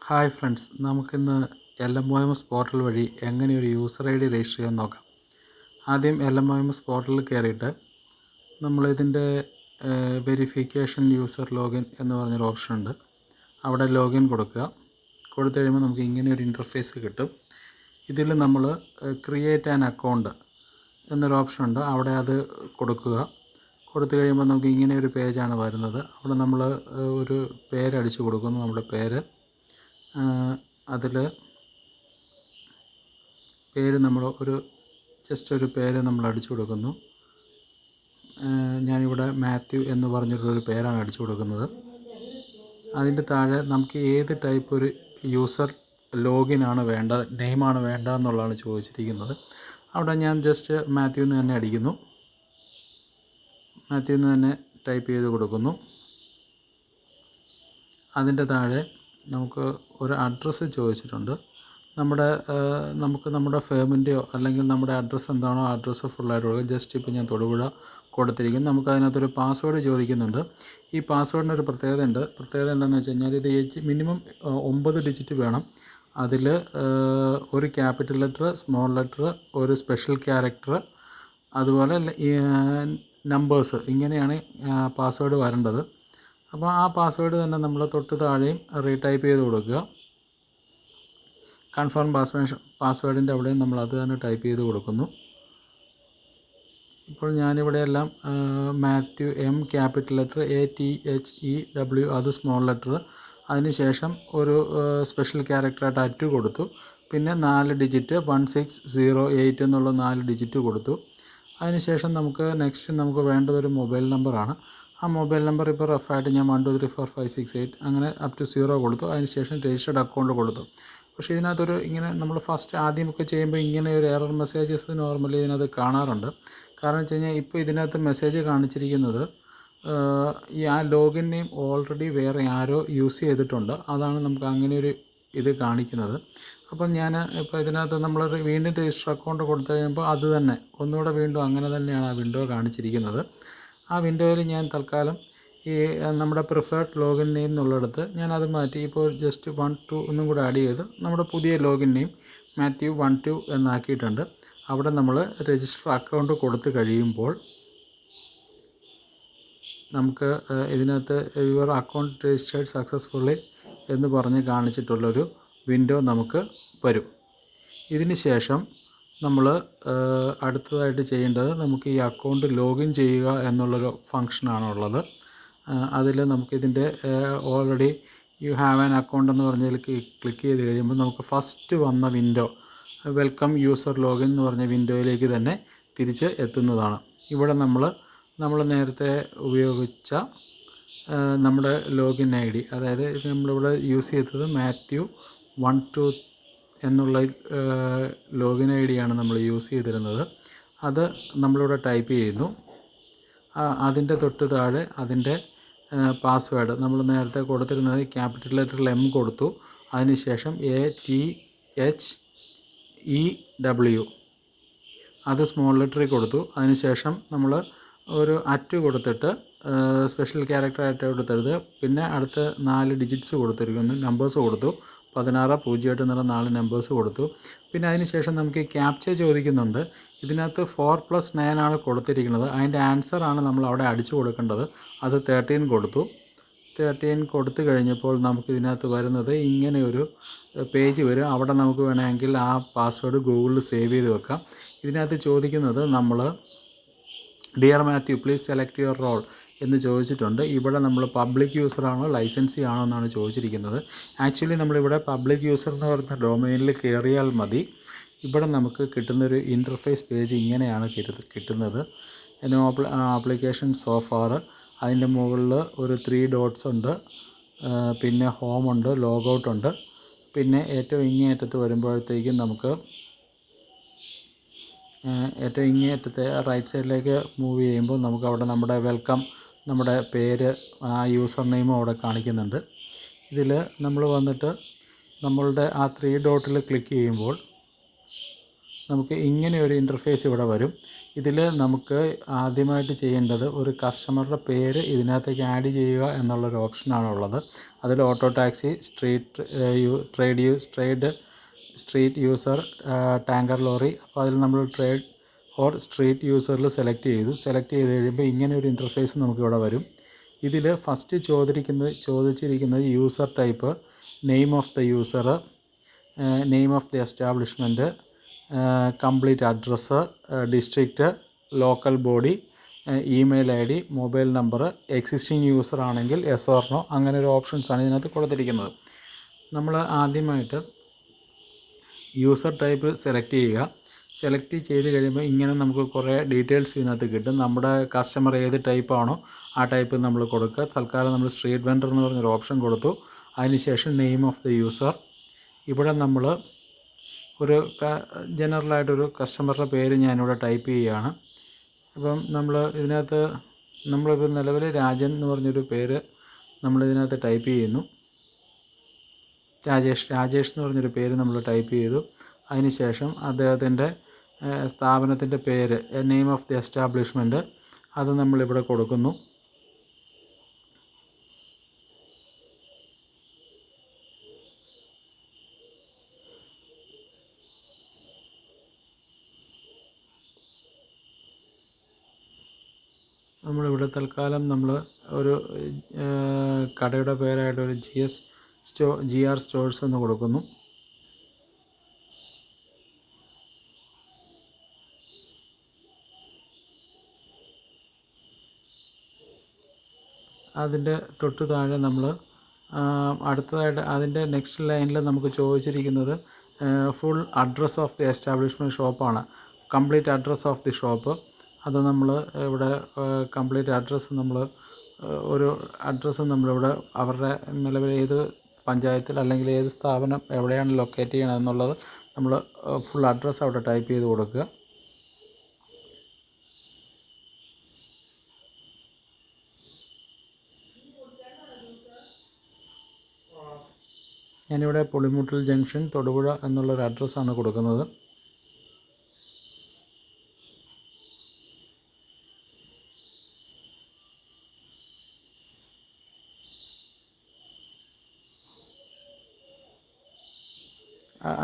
Hi friends, നമുക്കിന്ന് LMOMS portal വഴി എങ്ങനെ ഒരു യൂസർ ID രജിസ്റ്റർ ചെയ്യാൻ നോക്കാം. ആദ്യം LMOMS പോർട്ടലിൽ കയറിയിട്ട് നമ്മളിതിൻ്റെ വെരിഫിക്കേഷൻ യൂസർ ലോഗിൻ എന്ന് പറഞ്ഞൊരു ഓപ്ഷൻ ഉണ്ട്. അവിടെ ലോഗിൻ കൊടുക്കുക. കൊടുത്തു കഴിയുമ്പോൾ നമുക്ക് ഇങ്ങനെ ഒരു ഇൻ്റർഫേസ് കിട്ടും. ഇതിൽ നമ്മൾ ക്രിയേറ്റ് ആൻ അക്കൗണ്ട് എന്നൊരു ഓപ്ഷൻ ഉണ്ട്. അവിടെ അത് കൊടുക്കുക. കൊടുത്തു കഴിയുമ്പോൾ നമുക്ക് ഇങ്ങനെ ഒരു പേജാണ് വരുന്നത്. അവിടെ നമ്മൾ ഒരു പേരടിച്ച് കൊടുക്കുന്നു. നമ്മുടെ പേര് അതിൽ നമ്മൾ ജസ്റ്റ് ഒരു പേര് നമ്മൾ അടിച്ചു കൊടുക്കുന്നു. ഞാനിവിടെ മാത്യു എന്ന് പറഞ്ഞിട്ടുള്ളൊരു പേരാണ് അടിച്ചു കൊടുക്കുന്നത്. അതിൻ്റെ താഴെ നമുക്ക് ഏത് ടൈപ്പ് ഒരു യൂസർ ലോഗിനാണ് വേണ്ട, നെയിമാണ് വേണ്ട എന്നുള്ളതാണ് ചോദിച്ചിരിക്കുന്നത്. അവിടെ ഞാൻ ജസ്റ്റ് മാത്യു എന്ന് തന്നെ അടിക്കുന്നു. മാത്യു എന്ന് തന്നെ ടൈപ്പ് ചെയ്ത് കൊടുക്കുന്നു. അതിൻ്റെ താഴെ നമുക്ക് ഒരു അഡ്രസ്സ് ചോദിച്ചിട്ടുണ്ട്. നമുക്ക് നമ്മുടെ ഫേമിൻ്റെയോ അല്ലെങ്കിൽ നമ്മുടെ അഡ്രസ്സ് എന്താണോ ആ അഡ്രസ്സ് ഫുള്ളായിട്ട് കൊടുക്കുക. ജസ്റ്റ് ഇപ്പോൾ ഞാൻ തൊടുപുഴ കൊടുത്തിരിക്കും. നമുക്കതിനകത്തൊരു പാസ്വേഡ് ചോദിക്കുന്നുണ്ട്. ഈ പാസ്വേഡിനൊരു പ്രത്യേകത എന്താണെന്ന് വെച്ച് കഴിഞ്ഞാൽ ഇത് മിനിമം 9 ഡിജിറ്റ് വേണം. അതിൽ ഒരു ക്യാപിറ്റൽ ലെറ്റർ, സ്മോൾ ലെറ്റർ, ഒരു സ്പെഷ്യൽ ക്യാരക്ടർ, അതുപോലെ നമ്പേഴ്സ്, ഇങ്ങനെയാണ് പാസ്വേഡ് വരേണ്ടത്. അപ്പോൾ ആ പാസ്വേഡ് തന്നെ നമ്മൾ തൊട്ട് താഴെയും റീടൈപ്പ് ചെയ്ത് കൊടുക്കുക. കൺഫേം പാസ്വേഡിൻ്റെ അവിടെയും നമ്മൾ അത് തന്നെ ടൈപ്പ് ചെയ്ത് കൊടുക്കുന്നു. ഇപ്പോൾ ഞാനിവിടെ എല്ലാം Mathew M capital letter, ATHEW അത് സ്മോൾ ലെറ്റർ, അതിനുശേഷം ഒരു സ്പെഷ്യൽ ക്യാരക്ടറായിട്ട് അറ്റ് കൊടുത്തു. പിന്നെ 4 ഡിജിറ്റ് 1608 എന്നുള്ള 4 ഡിജിറ്റ് കൊടുത്തു. അതിനുശേഷം നമുക്ക് വേണ്ടത് ഒരു മൊബൈൽ നമ്പറാണ്. ആ മൊബൈൽ നമ്പർ ഇപ്പോൾ റഫായിട്ട് ഞാൻ 12345688 അങ്ങനെ അപ് ടു 0 കൊടുത്തു. അതിനുശേഷം രജിസ്റ്റേർഡ് അക്കൗണ്ട് കൊടുത്തു. പക്ഷേ ഇതിനകത്തൊരു ഇങ്ങനെ നമ്മൾ ആദ്യമൊക്കെ ചെയ്യുമ്പോൾ ഇങ്ങനെ ഒരു എറർ മെസ്സേജസ് നോർമലി ഇതിനകത്ത് കാണാറുണ്ട്. കാരണം വെച്ച് കഴിഞ്ഞാൽ ഇപ്പോൾ ഇതിനകത്ത് മെസ്സേജ് കാണിച്ചിരിക്കുന്നത് ആ ലോഗിൻ നെയിം ഓൾറെഡി വേറെ ആരോ യൂസ് ചെയ്തിട്ടുണ്ട്. അതാണ് നമുക്ക് അങ്ങനെ ഒരു ഇത് കാണിക്കുന്നത്. അപ്പം ഞാൻ ഇപ്പോൾ ഇതിനകത്ത് നമ്മൾ വീണ്ടും രജിസ്റ്റർ അക്കൗണ്ട് കൊടുത്തു കഴിയുമ്പോൾ അത് തന്നെ ഒന്നുകൂടെ വീണ്ടും അങ്ങനെ തന്നെയാണ് ആ വിൻഡോ കാണിച്ചിരിക്കുന്നത്. ആ വിൻഡോയിൽ ഞാൻ തൽക്കാലം ഈ നമ്മുടെ പ്രിഫേർഡ് ലോഗിൻ നെയിം എന്നുള്ളിടത്ത് ഞാനത് മാറ്റി ഇപ്പോൾ ജസ്റ്റ് 12 ഒന്നും കൂടെ ആഡ് ചെയ്ത് നമ്മുടെ പുതിയ ലോഗിൻ നെയിം മാത്യു 12 എന്നാക്കിയിട്ടുണ്ട്. അവിടെ നമ്മൾ രജിസ്റ്റർ അക്കൗണ്ട് കൊടുത്തു കഴിയുമ്പോൾ നമുക്ക് ഇതിനകത്ത് യുവർ അക്കൗണ്ട് രജിസ്റ്റേർഡ് സക്സസ്ഫുള്ളി എന്ന് പറഞ്ഞ് കാണിച്ചിട്ടുള്ളൊരു വിൻഡോ നമുക്ക് വരും. ഇതിന് ശേഷം നമ്മൾ അടുത്തതായിട്ട് ചെയ്യേണ്ടത് നമുക്ക് ഈ അക്കൗണ്ട് ലോഗിൻ ചെയ്യുക എന്നുള്ളൊരു ഫങ്ഷനാണുള്ളത്. അതിൽ നമുക്കിതിൻ്റെ already you have an account എന്ന് പറഞ്ഞതിൽ ക്ലിക്ക് ചെയ്ത് കഴിയുമ്പോൾ നമുക്ക് ഫസ്റ്റ് വന്ന വിൻഡോ വെൽക്കം യൂസർ ലോഗിൻ എന്ന് പറഞ്ഞ വിൻഡോയിലേക്ക് തന്നെ തിരിച്ച് എത്തുന്നതാണ്. ഇവിടെ നമ്മൾ നേരത്തെ ഉപയോഗിച്ച നമ്മുടെ ലോഗിൻ ID, അതായത് നമ്മളിവിടെ യൂസ് ചെയ്തത് മാത്യു 12 എന്നുള്ള ലോഗിൻ ID ആണ് നമ്മൾ യൂസ് ചെയ്തിരുന്നത്. അത് നമ്മളിവിടെ ടൈപ്പ് ചെയ്യുന്നു. അതിൻ്റെ തൊട്ട് താഴെ അതിൻ്റെ പാസ്വേഡ് നമ്മൾ നേരത്തെ കൊടുത്തിരുന്നത് ക്യാപിറ്റൽ ലെറ്ററിൽ M കൊടുത്തു. അതിനുശേഷം ATHEW അത് സ്മോൾ ലെറ്ററിൽ കൊടുത്തു. അതിനുശേഷം നമ്മൾ ഒരു അറ്റ് കൊടുത്തിട്ട് സ്പെഷ്യൽ ക്യാരക്ടറായിട്ട് കൊടുത്തത്. പിന്നെ അടുത്ത 4 ഡിജിറ്റ്സ് കൊടുത്തിരിക്കുന്നു, നമ്പേഴ്സ് കൊടുത്തു. 1608 എന്നുള്ള 4 നമ്പേഴ്സ് കൊടുത്തു. പിന്നെ അതിനുശേഷം നമുക്ക് ക്യാപ്ചർ ചോദിക്കുന്നുണ്ട്. ഇതിനകത്ത് 4+9 ആണ് കൊടുത്തിരിക്കുന്നത്. അതിൻ്റെ ആൻസറാണ് നമ്മൾ അവിടെ അടിച്ചു കൊടുക്കേണ്ടത്. അത് 13 കൊടുത്തു. 13 കൊടുത്തു കഴിഞ്ഞപ്പോൾ നമുക്കിതിനകത്ത് വരുന്നത് ഇങ്ങനെ ഒരു പേജ് വരും. അവിടെ നമുക്ക് വേണമെങ്കിൽ ആ പാസ്വേഡ് ഗൂഗിളിൽ സേവ് ചെയ്ത് വെക്കാം. ഇതിനകത്ത് ചോദിക്കുന്നത് നമ്മൾ dear Mathew please select your role എന്ന് ചോദിച്ചിട്ടുണ്ട്. ഇവിടെ നമ്മൾ പബ്ലിക് യൂസറാണോ ലൈസൻസി ആണോ എന്നാണ് ചോദിച്ചിരിക്കുന്നത്. ആക്ച്വലി നമ്മളിവിടെ പബ്ലിക് യൂസർ എന്ന് പറയുന്ന ഡൊമൈനിൽ കയറിയാൽ മതി. ഇവിടെ നമുക്ക് കിട്ടുന്നൊരു ഇൻ്റർഫേസ് പേജ് ഇങ്ങനെയാണ് കിട്ടുന്നത്. ആപ്ലിക്കേഷൻ സോഫാർ, അതിൻ്റെ മുകളിൽ ഒരു 3 ഡോട്ട്സ് ഉണ്ട്. പിന്നെ ഹോമുണ്ട്, ലോഗൗട്ടുണ്ട്. പിന്നെ ഏറ്റവും ഇങ്ങേയറ്റത്ത് വരുമ്പോഴത്തേക്കും നമുക്ക് ഏറ്റവും ഇങ്ങേയറ്റത്തെ റൈറ്റ് സൈഡിലേക്ക് മൂവ് ചെയ്യുമ്പോൾ നമുക്ക് അവിടെ നമ്മുടെ വെൽക്കം, നമ്മുടെ പേര്, ആ യൂസർ നെയിമും അവിടെ കാണിക്കുന്നുണ്ട്. ഇതിൽ നമ്മൾ വന്നിട്ട് നമ്മളുടെ ആ 3 ഡോട്ടിൽ ക്ലിക്ക് ചെയ്യുമ്പോൾ നമുക്ക് ഇങ്ങനെ ഒരു ഇൻ്റർഫേസ് ഇവിടെ വരും. ഇതിൽ നമുക്ക് ആദ്യമായിട്ട് ചെയ്യേണ്ടത് ഒരു കസ്റ്റമറുടെ പേര് ഇതിനകത്തേക്ക് ആഡ് ചെയ്യുക എന്നുള്ളൊരു ഓപ്ഷനാണുള്ളത്. അതിൽ auto taxi, street user, tanker lorry. അപ്പോൾ അതിൽ നമ്മൾ ട്രേഡ് ഓർ സ്ട്രീറ്റ് യൂസറിൽ സെലക്ട് ചെയ്ത് കഴിയുമ്പോൾ ഇങ്ങനെ ഒരു ഇൻ്റർഫേസ് നമുക്കിവിടെ വരും. ഇതിൽ ഫസ്റ്റ് ചോദിച്ചിരിക്കുന്നത് user type, name of the user, name of the establishment, complete address, district, local body, email ID, mobile number, existing user ആണെങ്കിൽ യെസ് ഓർ നോ, അങ്ങനെ ഒരു ഓപ്ഷൻസാണ് ഇതിനകത്ത് കൊടുത്തിരിക്കുന്നത്. നമ്മൾ ആദ്യമായിട്ട് യൂസർ ടൈപ്പ് സെലക്ട് ചെയ്ത് കഴിയുമ്പോൾ ഇങ്ങനെ നമുക്ക് കുറേ ഡീറ്റെയിൽസ് ഇതിനകത്ത് കിട്ടും. നമ്മുടെ കസ്റ്റമർ ഏത് ടൈപ്പാണോ ആ ടൈപ്പ് നമ്മൾ കൊടുക്കുക. തൽക്കാലം നമ്മൾ സ്ട്രീറ്റ് വെണ്ടർ എന്ന് പറഞ്ഞൊരു ഓപ്ഷൻ കൊടുത്തു. അതിനുശേഷം നെയിം ഓഫ് ദ യൂസർ. ഇവിടെ നമ്മൾ ഒരു ജനറലായിട്ടൊരു കസ്റ്റമറുടെ പേര് ഞാനിവിടെ ടൈപ്പ് ചെയ്യുകയാണ്. അപ്പം ഇതിനകത്ത് നമ്മളിപ്പോൾ നിലവിൽ രാജൻ എന്ന് പറഞ്ഞൊരു പേര് നമ്മളിതിനകത്ത് ടൈപ്പ് ചെയ്യുന്നു. രാജേഷ് എന്ന് പറഞ്ഞൊരു പേര് നമ്മൾ ടൈപ്പ് ചെയ്തു. അതിനുശേഷം അദ്ദേഹത്തിൻ്റെ സ്ഥാപനത്തിൻ്റെ പേര്, നെയിം ഓഫ് ദി എസ്റ്റാബ്ലിഷ്മെൻറ്റ്, അത് നമ്മളിവിടെ കൊടുക്കുന്നു. നമ്മളിവിടെ തൽക്കാലം ഒരു കടയുടെ പേരായിട്ടൊരു GR സ്റ്റോഴ്സ് എന്ന് കൊടുക്കുന്നു. അതിൻ്റെ തൊട്ട് താഴെ അടുത്തതായിട്ട് അതിൻ്റെ നെക്സ്റ്റ് ലൈനിൽ നമുക്ക് ചോദിച്ചിരിക്കുന്നത് full address of the establishment ഷോപ്പാണ്, complete address of the shop. അത് നമ്മൾ ഇവിടെ കംപ്ലീറ്റ് അഡ്രസ്സ് ഒരു അഡ്രസ്സ് നമ്മളിവിടെ അവരുടെ നിലവിൽ ഏത് പഞ്ചായത്തിൽ അല്ലെങ്കിൽ ഏത് സ്ഥാപനം എവിടെയാണ് ലൊക്കേറ്റ് ചെയ്യണമെന്നുള്ളത് നമ്മൾ ഫുൾ അഡ്രസ്സ് അവിടെ ടൈപ്പ് ചെയ്ത് കൊടുക്കുക. ഞാനിവിടെ പുളിമുട്ടിൽ ജംഗ്ഷൻ, തൊടുപുഴ എന്നുള്ളൊരു അഡ്രസ്സാണ് കൊടുക്കുന്നത്.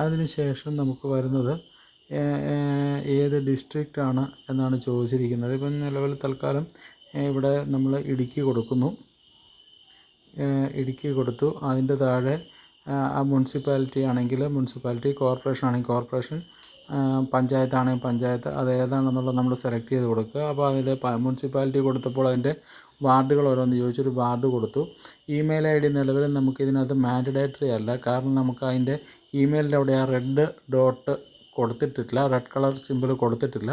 അതിനുശേഷം നമുക്ക് വരുന്നത് ഏത് ഡിസ്ട്രിക്റ്റാണ് എന്നാണ് ചോദിച്ചിരിക്കുന്നത്. ഇപ്പം നിലവിൽ തൽക്കാലം ഇവിടെ നമ്മൾ ഇടുക്കി കൊടുക്കുന്നു. ഇടുക്കി കൊടുത്തു. അതിൻ്റെ താഴെ ആ മുനിസിപ്പാലിറ്റി ആണെങ്കിൽ മുനിസിപ്പാലിറ്റി, കോർപ്പറേഷൻ ആണെങ്കിൽ കോർപ്പറേഷൻ, പഞ്ചായത്താണെങ്കിൽ പഞ്ചായത്ത്, അത് ഏതാണെന്നുള്ളത് നമ്മൾ സെലക്ട് ചെയ്ത് കൊടുക്കുക. അപ്പോൾ അതിൽ മുനിസിപ്പാലിറ്റി കൊടുത്തപ്പോൾ അതിൻ്റെ വാർഡുകൾ ഓരോന്ന് ചോദിച്ചൊരു വാർഡ് കൊടുത്തു. ഇമെയിൽ ID നിലവിൽ നമുക്കിതിനകത്ത് മാൻഡേറ്ററി അല്ല, കാരണം നമുക്ക് അതിൻ്റെ ഇമെയിലിൻ്റെ അവിടെ ആ റെഡ് ഡോട്ട് കൊടുത്തിട്ടില്ല, റെഡ് കളർ സിമ്പിൾ കൊടുത്തിട്ടില്ല.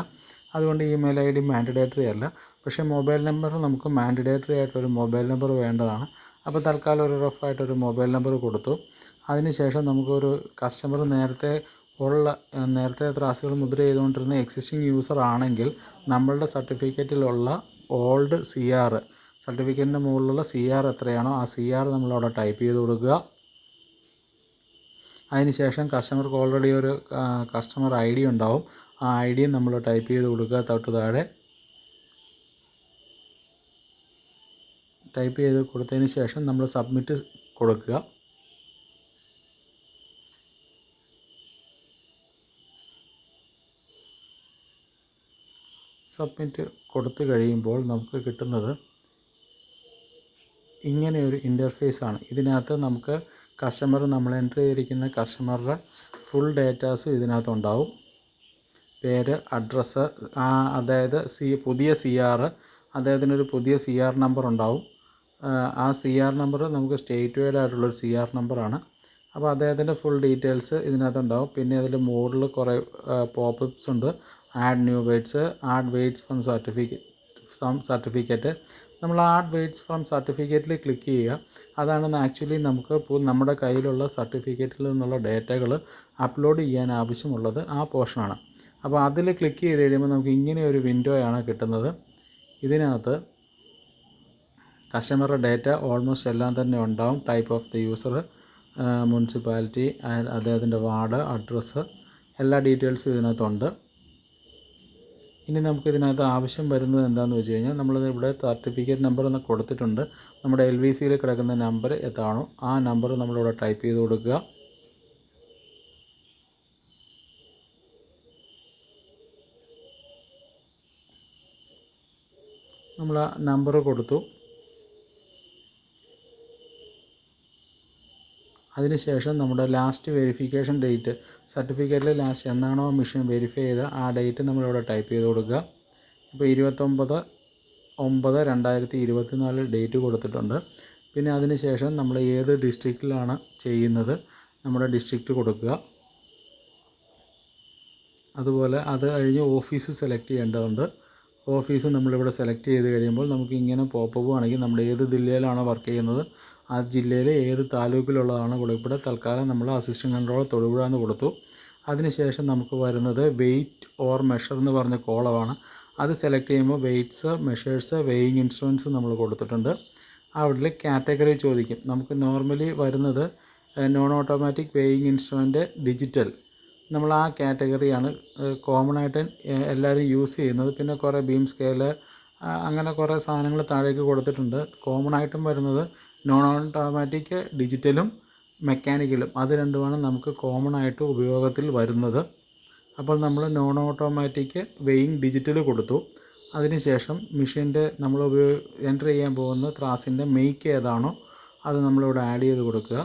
അതുകൊണ്ട് ഇമെയിൽ ID മാൻഡേറ്ററി അല്ല. പക്ഷേ മൊബൈൽ നമ്പർ നമുക്ക് മാൻഡേറ്ററി ആയിട്ടൊരു മൊബൈൽ നമ്പർ വേണ്ടതാണ്. അപ്പോൾ തൽക്കാലം ഒരു റഫായിട്ടൊരു മൊബൈൽ നമ്പർ കൊടുത്തു. അതിനുശേഷം നമുക്കൊരു കസ്റ്റമർ നേരത്തെ ത്രാസുകൾ മുദ്ര ചെയ്തുകൊണ്ടിരുന്ന എക്സിസ്റ്റിംഗ് യൂസർ ആണെങ്കിൽ നമ്മളുടെ സർട്ടിഫിക്കറ്റിലുള്ള ഓൾഡ് CR, സർട്ടിഫിക്കറ്റിൻ്റെ മുകളിലുള്ള CR എത്രയാണോ ആ CR നമ്മളവിടെ ടൈപ്പ് ചെയ്ത് കൊടുക്കുക. അതിനുശേഷം കസ്റ്റമർക്ക് ഓൾറെഡി ഒരു കസ്റ്റമർ ID ഉണ്ടാവും. ആ ID നമ്മൾ ടൈപ്പ് ചെയ്ത് കൊടുക്കുക. തൊട്ട് താഴെ ടൈപ്പ് ചെയ്ത് കൊടുത്തതിന് ശേഷം നമ്മൾ സബ്മിറ്റ് കൊടുക്കുക. സബ്മിറ്റ് കൊടുത്തു കഴിയുമ്പോൾ നമുക്ക് കിട്ടുന്നത് ഇങ്ങനെയൊരു ഇൻ്റർഫേസാണ്. ഇതിനകത്ത് നമുക്ക് നമ്മൾ എൻ്റർ ചെയ്തിരിക്കുന്ന കസ്റ്റമറുടെ ഫുൾ ഡേറ്റാസ് ഇതിനകത്തുണ്ടാവും. പേര്, അഡ്രസ്സ്, അതായത് പുതിയ CR, അദ്ദേഹത്തിനൊരു പുതിയ CR നമ്പർ ഉണ്ടാവും. ആ CR നമ്പർ നമുക്ക് സ്റ്റേറ്റ് വൈഡ് ആയിട്ടുള്ളൊരു CR നമ്പറാണ്. അപ്പോൾ അദ്ദേഹത്തിൻ്റെ ഫുൾ ഡീറ്റെയിൽസ് ഇതിനകത്തുണ്ടാവും. പിന്നെ അതിൽ മുകളിൽ കുറേ പോപ്പപ്സ് ഉണ്ട്. Add new weights, add weights from certificate. നമ്മൾ ആഡ് വെയ്റ്റ്സ് ഫ്രം സർട്ടിഫിക്കറ്റിൽ ക്ലിക്ക് ചെയ്യുക. അതാണ് ആക്ച്വലി നമുക്ക് നമ്മുടെ കയ്യിലുള്ള സർട്ടിഫിക്കറ്റിൽ നിന്നുള്ള ഡേറ്റകൾ അപ്ലോഡ് ചെയ്യാൻ ആവശ്യമുള്ളത്, ആ പോർഷനാണ്. അപ്പോൾ അതിൽ ക്ലിക്ക് ചെയ്ത് കഴിയുമ്പോൾ നമുക്ക് ഇങ്ങനെ ഒരു വിൻഡോയാണ് കിട്ടുന്നത്. ഇതിനകത്ത് കസ്റ്റമറുടെ ഡേറ്റ ഓൾമോസ്റ്റ് എല്ലാം തന്നെ ഉണ്ടാവും. Type of the user, municipality, അദ്ദേഹത്തിൻ്റെ വാർഡ്, അഡ്രസ്സ്, എല്ലാ ഡീറ്റെയിൽസും ഇതിനകത്തുണ്ട്. ഇനി നമുക്കിതിനകത്ത് ആവശ്യം വരുന്നത് എന്താണെന്ന് വെച്ച് കഴിഞ്ഞാൽ നമ്മളിത് ഇവിടെ സർട്ടിഫിക്കറ്റ് നമ്പർ എന്ന് കൊടുത്തിട്ടുണ്ട്. നമ്മുടെ LVCയിൽ കിടക്കുന്ന നമ്പർ ഏതാണോ ആ നമ്പർ നമ്മളിവിടെ ടൈപ്പ് ചെയ്ത് കൊടുക്കുക. നമ്മൾ ആ നമ്പർ കൊടുത്തു. അതിനുശേഷം നമ്മുടെ ലാസ്റ്റ് വെരിഫിക്കേഷൻ ഡേറ്റ്, സർട്ടിഫിക്കറ്റിൽ ലാസ്റ്റ് എന്നാണോ മെഷീൻ വെരിഫൈ ചെയ്ത ആ ഡേറ്റ് നമ്മളിവിടെ ടൈപ്പ് ചെയ്ത് കൊടുക്കുക. ഇപ്പോൾ 29/9/2024 ഡേറ്റ് കൊടുത്തിട്ടുണ്ട്. പിന്നെ അതിന് ശേഷം നമ്മൾ ഏത് ഡിസ്ട്രിക്റ്റിലാണ് ചെയ്യുന്നത് നമ്മുടെ ഡിസ്ട്രിക്റ്റ് കൊടുക്കുക. അതുപോലെ അത് കഴിഞ്ഞ് ഓഫീസ് സെലക്ട് ചെയ്യേണ്ടതുണ്ട്. ഓഫീസ് നമ്മളിവിടെ സെലക്ട് ചെയ്ത് കഴിയുമ്പോൾ നമുക്ക് ഇങ്ങനെ പോപ്പപ്പ് ആണെങ്കിൽ നമ്മൾ ഏത് ജില്ലയിലാണോ വർക്ക് ചെയ്യുന്നത് ആ ജില്ലയിലെ ഏത് താലൂക്കിലുള്ളതാണ് ഇവിടെ തൽക്കാലം നമ്മൾ അസിസ്റ്റൻറ്റ് കൺട്രോളർ തൊടുപുഴ എന്ന് കൊടുത്തു. അതിനുശേഷം നമുക്ക് വരുന്നത് വെയ്റ്റ് ഓർ മെഷർ എന്ന് പറഞ്ഞ കോളമാണ്. അത് സെലക്ട് ചെയ്യുമ്പോൾ വെയ്റ്റ്സ്, മെഷേഴ്സ്, വെയിങ് ഇൻസ്ട്രുമെൻറ്റ്സ് നമ്മൾ കൊടുത്തിട്ടുണ്ട്. അവിടെ കാറ്റഗറി ചോദിക്കും. നമുക്ക് നോർമലി വരുന്നത് non automatic weighing instrument digital, നമ്മൾ ആ കാറ്റഗറിയാണ് കോമൺ ആയിട്ട് എല്ലാവരും യൂസ് ചെയ്യുന്നത്. പിന്നെ കുറേ ബീം സ്കെയില് അങ്ങനെ കുറേ സാധനങ്ങൾ താഴേക്ക് കൊടുത്തിട്ടുണ്ട്. കോമൺ ആയിട്ടും വരുന്നത് നോൺ ഓട്ടോമാറ്റിക് ഡിജിറ്റലും മെക്കാനിക്കലും, അത് രണ്ടുമാണ് നമുക്ക് കോമൺ ആയിട്ട് ഉപയോഗത്തിൽ വരുന്നത്. അപ്പോൾ നമ്മൾ നോൺ ഓട്ടോമാറ്റിക് വെയിങ് ഡിജിറ്റൽ കൊടുത്തു. അതിനുശേഷം മെഷീൻ്റെ നമ്മൾ എൻ്റർ ചെയ്യാൻ പോകുന്ന ത്രാസിൻ്റെ മെയ്ക്ക് ഏതാണോ അത് നമ്മളിവിടെ ആഡ് ചെയ്ത് കൊടുക്കുക.